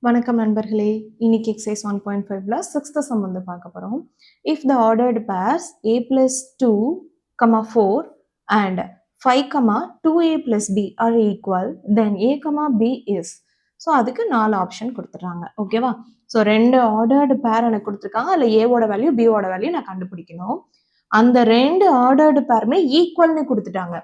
வணக்கம் நண்பர்களே. இன்னைக்கு எக்ஸசைஸ் 1.5ல 6th சம் வந்து பார்க்க போறோம். If the ordered pairs a plus 2, 4 and 5, 2a plus b are equal, then a, b is. So அதுக்கு 4 ஆப்ஷன் கொடுத்துட்றாங்க. ஓகேவா? ஸோ 2 ஆர்டர்டு பேர் எனக்கு கொடுத்துருக்காங்க. அதில் ஏவோட வேல்யூ பியோட வேல்யூ நான் கண்டுபிடிக்கணும். அந்த 2 ஆர்டர்டு பேருமே ஈக்குவல்னு கொடுத்துட்டாங்க.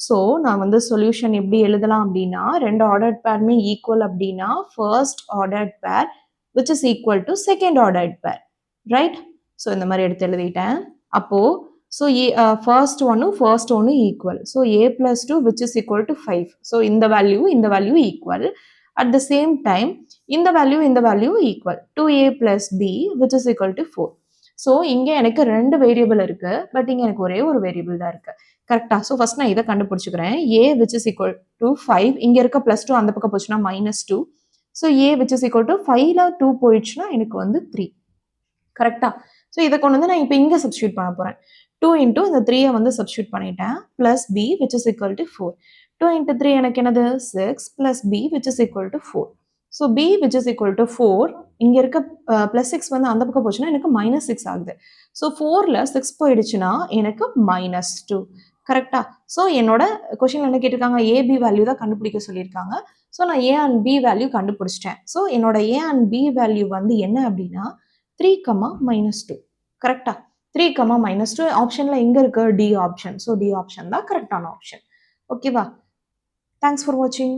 ஸோ நான் வந்து சொல்யூஷன் எப்படி எழுதலாம் அப்படின்னா, 2 ஆர்டர்ட் பேருமே ஈக்குவல் அப்படின்னா first ordered pair which is equal to second ordered pair, right? So இந்த மாதிரி எடுத்து எழுதிட்டேன். அப்போ ஸோ ஃபர்ஸ்ட் ஒன்று equal. So a plus 2 which is equal to 5. So இந்த value equal. At the same time இந்த value equal. 2a plus b which is equal to 4. So இங்கே எனக்கு 2 வேரியபிள் இருக்கு, பட் இங்கே எனக்கு ஒரே ஒரு வேரியபிள் தான் இருக்கு. கரெக்டா? ஸோ ஃபர்ஸ்ட் நான் இதை கண்டுபிடிச்சிக்கிறேன். a which is equal to 5. இங்கே இருக்க +2 அந்த பக்கம் போச்சுன்னா -2. So a which is equal to 5ல 2 போயிடுச்சுன்னா எனக்கு வந்து 3. கரெக்டா? ஸோ இதை கொண்டு வந்து நான் இப்போ இங்கே சப்ஸ்டியூட் பண்ண போகிறேன். 2 இன்ட்டு இந்த 3யை வந்து சப்ஸ்டியூட் பண்ணிட்டேன். Plus b which is equal to 4. 2 into 3 எனக்கு என்னது 6 plus b which is equal to 4. So b which is equal to 4, இங்கே இருக்க +6 வந்து அந்த பக்கம் போச்சுன்னா எனக்கு -6 ஆகுது. ஸோ 4ல் 6 போயிடுச்சுன்னா எனக்கு -2. கரெக்டா? ஸோ என்னோட கொஷின் என்ன கேட்டிருக்காங்க, ஏபி வேல்யூ தான் கண்டுபிடிக்க சொல்லியிருக்காங்க. ஸோ நான் ஏ அண்ட் பி வேல்யூ கண்டுபிடிச்சிட்டேன். ஸோ என்னோட ஏ அண்ட் பி வேல்யூ வந்து என்ன அப்படின்னா 3, -2. கரெக்டா? 3, -2 ஆப்ஷனில் எங்கே இருக்கு? D option. So D option தான் கரெக்டான ஆப்ஷன். ஓகேவா? தேங்க்ஸ் ஃபார் வாட்சிங்.